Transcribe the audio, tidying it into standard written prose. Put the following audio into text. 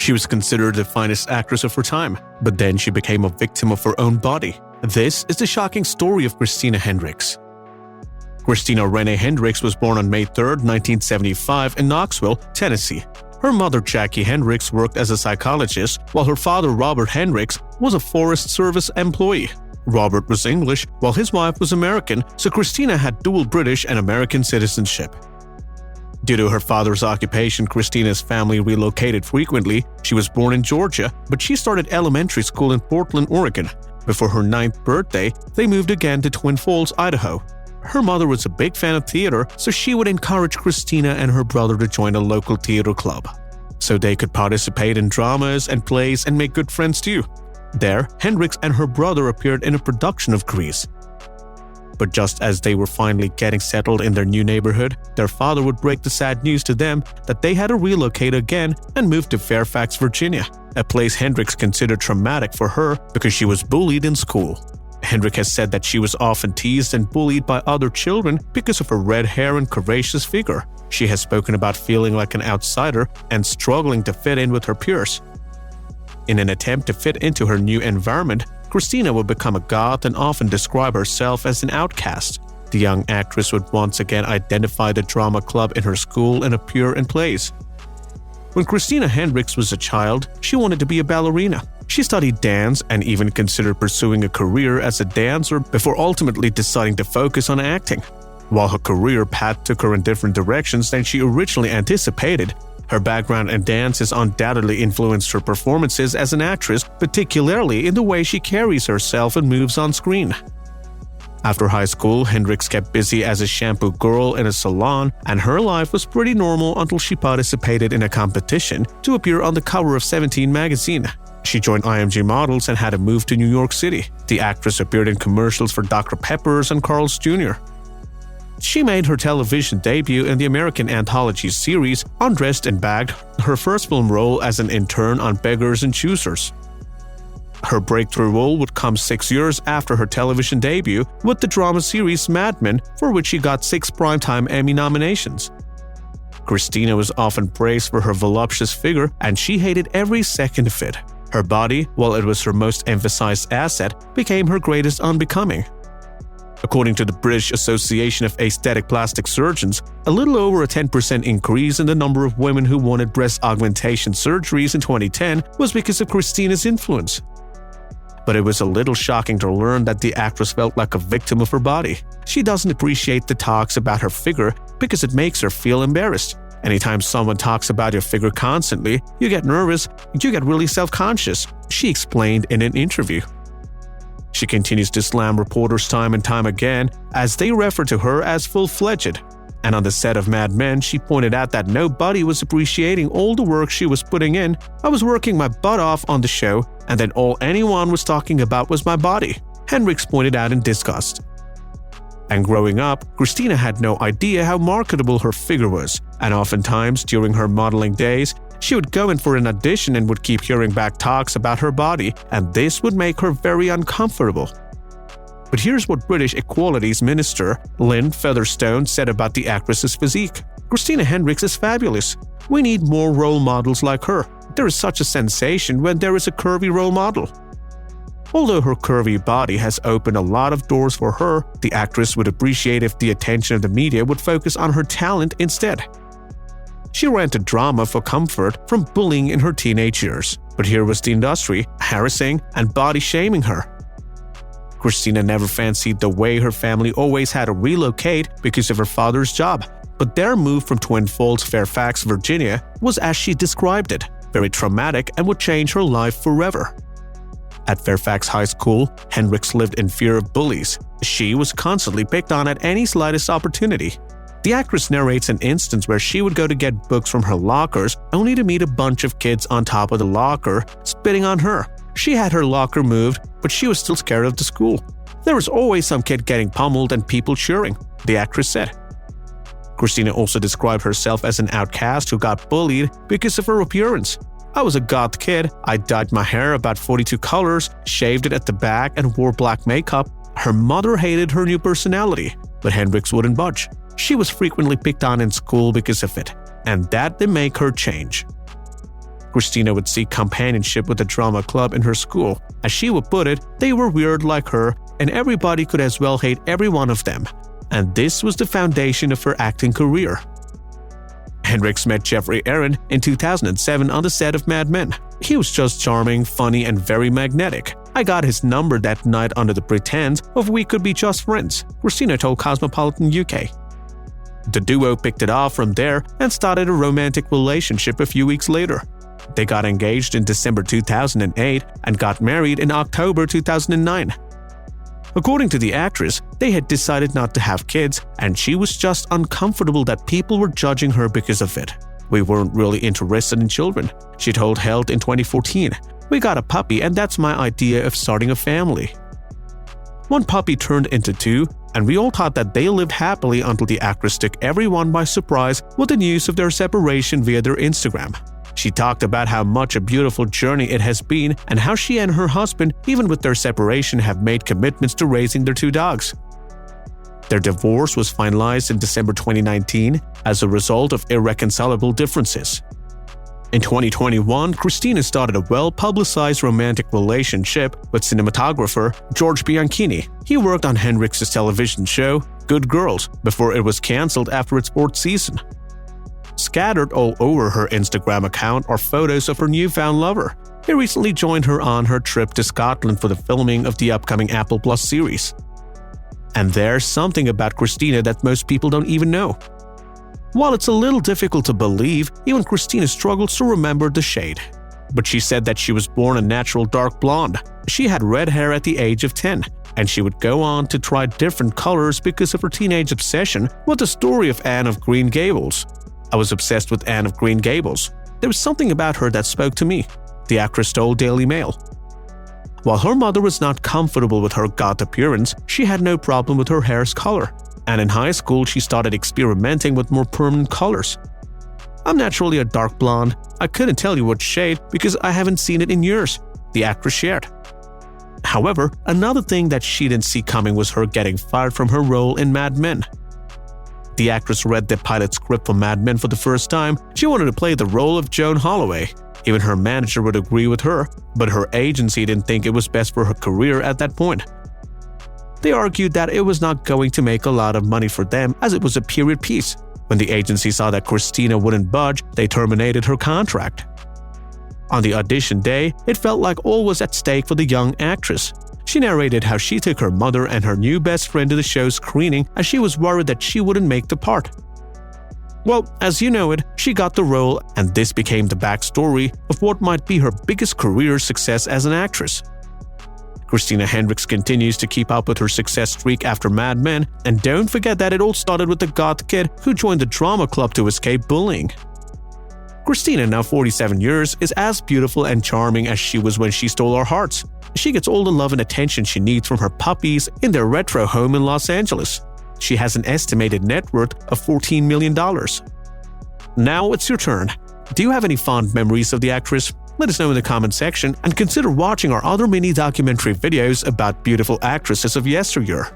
She was considered the finest actress of her time, but then she became a victim of her own body. This is the shocking story of Christina Hendricks. Christina Renee Hendricks was born on May 3, 1975 in Knoxville, Tennessee. Her mother, Jackie Hendricks, worked as a psychologist, while her father, Robert Hendricks, was a Forest Service employee. Robert was English, while his wife was American, so Christina had dual British and American citizenship. Due to her father's occupation, Christina's family relocated frequently. She was born in Georgia, but she started elementary school in Portland, Oregon. Before her 9th birthday, they moved again to Twin Falls, Idaho. Her mother was a big fan of theater, so she would encourage Christina and her brother to join a local theater club, so they could participate in dramas and plays and make good friends too. There, Hendricks and her brother appeared in a production of Grease. But just as they were finally getting settled in their new neighborhood, their father would break the sad news to them that they had to relocate again and move to Fairfax, Virginia, a place Hendricks considered traumatic for her because she was bullied in school. Hendricks has said that she was often teased and bullied by other children because of her red hair and curvaceous figure. She has spoken about feeling like an outsider and struggling to fit in with her peers. In an attempt to fit into her new environment, Christina would become a goth and often describe herself as an outcast. The young actress would once again identify the drama club in her school and appear in plays. When Christina Hendricks was a child, she wanted to be a ballerina. She studied dance and even considered pursuing a career as a dancer before ultimately deciding to focus on acting. While her career path took her in different directions than she originally anticipated, her background in dance has undoubtedly influenced her performances as an actress, particularly in the way she carries herself and moves on screen. After high school, Hendricks kept busy as a shampoo girl in a salon, and her life was pretty normal until she participated in a competition to appear on the cover of 17 magazine. She joined IMG Models and had to move to New York City. The actress appeared in commercials for Dr. Pepper's and Carl's Jr. She made her television debut in the American anthology series Undressed and Bagged, her first film role as an intern on Beggars and Choosers. Her breakthrough role would come 6 years after her television debut with the drama series Mad Men, for which she got 6 Primetime Emmy nominations. Christina was often praised for her voluptuous figure, and she hated every second of it. Her body, while it was her most emphasized asset, became her greatest unbecoming. According to the British Association of Aesthetic Plastic Surgeons, a little over a 10% increase in the number of women who wanted breast augmentation surgeries in 2010 was because of Christina's influence. But it was a little shocking to learn that the actress felt like a victim of her body. She doesn't appreciate the talks about her figure because it makes her feel embarrassed. Anytime someone talks about your figure constantly, you get nervous, you get really self-conscious, she explained in an interview. She continues to slam reporters time and time again as they refer to her as full-fledged. And on the set of Mad Men, she pointed out that nobody was appreciating all the work she was putting in. I was working my butt off on the show, and then all anyone was talking about was my body, Hendricks pointed out in disgust. And growing up, Christina had no idea how marketable her figure was, and oftentimes during her modeling days, she would go in for an audition and would keep hearing back talks about her body, and this would make her very uncomfortable. But here's what British Equalities Minister Lynn Featherstone said about the actress's physique. Christina Hendricks is fabulous. We need more role models like her. There is such a sensation when there is a curvy role model. Although her curvy body has opened a lot of doors for her, the actress would appreciate if the attention of the media would focus on her talent instead. She ran to drama for comfort from bullying in her teenage years, but here was the industry harassing and body-shaming her. Christina never fancied the way her family always had to relocate because of her father's job, but their move from Twin Falls, Fairfax, Virginia was as she described it, very traumatic and would change her life forever. At Fairfax High School, Hendricks lived in fear of bullies. She was constantly picked on at any slightest opportunity. The actress narrates an instance where she would go to get books from her lockers only to meet a bunch of kids on top of the locker spitting on her. She had her locker moved, but she was still scared of the school. There was always some kid getting pummeled and people cheering, the actress said. Christina also described herself as an outcast who got bullied because of her appearance. I was a goth kid. I dyed my hair about 42 colors, shaved it at the back, and wore black makeup. Her mother hated her new personality, but Hendricks wouldn't budge. She was frequently picked on in school because of it, and that didn't make her change. Christina would seek companionship with the drama club in her school. As she would put it, they were weird like her, and everybody could as well hate every one of them. And this was the foundation of her acting career. Hendricks met Jeffrey Aaron in 2007 on the set of Mad Men. He was just charming, funny, and very magnetic. I got his number that night under the pretense of we could be just friends, Christina told Cosmopolitan UK. The duo picked it off from there and started a romantic relationship a few weeks later. They got engaged in December 2008 and got married in October 2009. According to the actress, they had decided not to have kids, and she was just uncomfortable that people were judging her because of it. "We weren't really interested in children," she told Health in 2014. "We got a puppy, and that's my idea of starting a family." One puppy turned into two, and we all thought that they lived happily until the actress took everyone by surprise with the news of their separation via their Instagram. She talked about how much a beautiful journey it has been and how she and her husband, even with their separation, have made commitments to raising their two dogs. Their divorce was finalized in December 2019 as a result of irreconcilable differences. In 2021, Christina started a well-publicized romantic relationship with cinematographer George Bianchini. He worked on Hendricks' television show, Good Girls, before it was cancelled after its fourth season. Scattered all over her Instagram account are photos of her newfound lover. He recently joined her on her trip to Scotland for the filming of the upcoming Apple Plus series. And there's something about Christina that most people don't even know. While it's a little difficult to believe, even Christina struggles to remember the shade. But she said that she was born a natural dark blonde. She had red hair at the age of 10, and she would go on to try different colors because of her teenage obsession with the story of Anne of Green Gables. "I was obsessed with Anne of Green Gables. There was something about her that spoke to me," the actress told Daily Mail. While her mother was not comfortable with her goth appearance, she had no problem with her hair's color. And in high school, she started experimenting with more permanent colors. "I'm naturally a dark blonde. I couldn't tell you what shade because I haven't seen it in years," the actress shared. However, another thing that she didn't see coming was her getting fired from her role in Mad Men. The actress read the pilot script for Mad Men for the first time. She wanted to play the role of Joan Holloway. Even her manager would agree with her, but her agency didn't think it was best for her career at that point. They argued that it was not going to make a lot of money for them as it was a period piece. When the agency saw that Christina wouldn't budge, they terminated her contract. On the audition day, it felt like all was at stake for the young actress. She narrated how she took her mother and her new best friend to the show's screening as she was worried that she wouldn't make the part. Well, as you know it, she got the role, and this became the backstory of what might be her biggest career success as an actress. Christina Hendricks continues to keep up with her success streak after Mad Men, and don't forget that it all started with the goth kid who joined the drama club to escape bullying. Christina, now 47 years, is as beautiful and charming as she was when she stole our hearts. She gets all the love and attention she needs from her puppies in their retro home in Los Angeles. She has an estimated net worth of $14 million. Now it's your turn. Do you have any fond memories of the actress? Let us know in the comment section, and consider watching our other mini documentary videos about beautiful actresses of yesteryear.